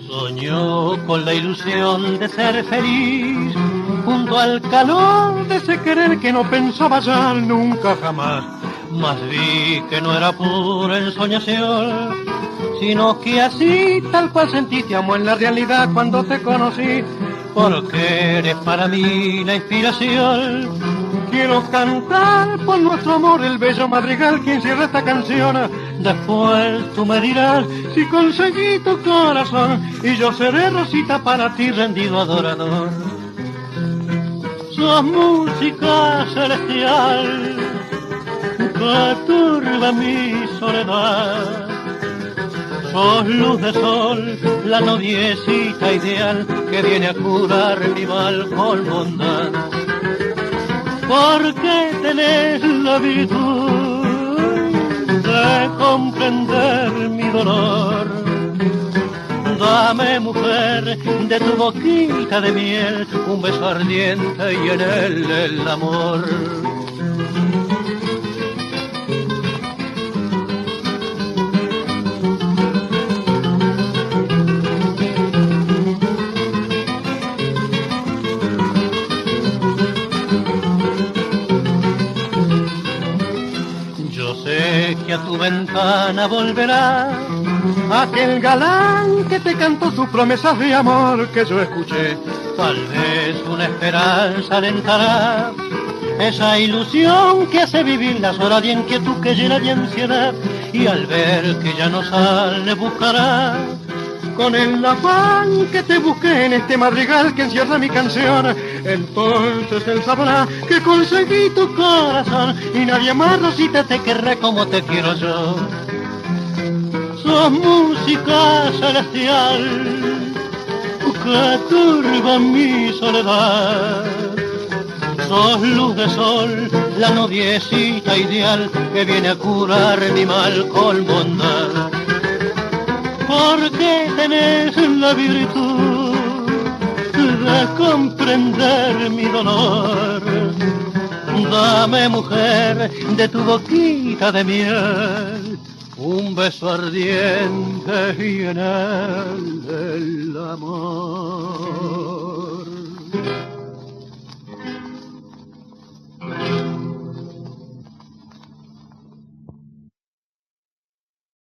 Soñó con la ilusión de ser feliz, junto al calor de ese querer que no pensaba ya nunca jamás. Mas vi que no era pura ensoñación, sino que así tal cual sentí te amo en la realidad cuando te conocí, porque eres para mí la inspiración. Quiero cantar por nuestro amor el bello madrigal que encierra esta canción. Después tú me dirás si conseguí tu corazón, y yo seré Rosita para ti rendido adorador. Sos música celestial que turba mi soledad. Sos luz de sol, la noviecita ideal que viene a curar mi mal con bondad. Porque tenés la virtud de comprender mi dolor. Dame, mujer, de tu boquita de miel un beso ardiente y en él el amor. Yo sé que a tu ventana volverá aquel galán que te cantó sus promesas de amor que yo escuché. Tal vez una esperanza alentará esa ilusión que hace vivir las horas de inquietud que llena de ansiedad, y al ver que ya no sale buscará con el afán que te busqué en este madrigal que encierra mi canción. Entonces él sabrá que conseguí tu corazón y nadie más, Rosita, te querrá como te quiero yo. Sos música celestial que turba mi soledad. Sos luz de sol, la noviecita ideal que viene a curar mi mal con bondad. Porque tenés la virtud de comprender mi dolor. Dame, mujer, de tu boquita de miel un beso ardiente y en él el amor.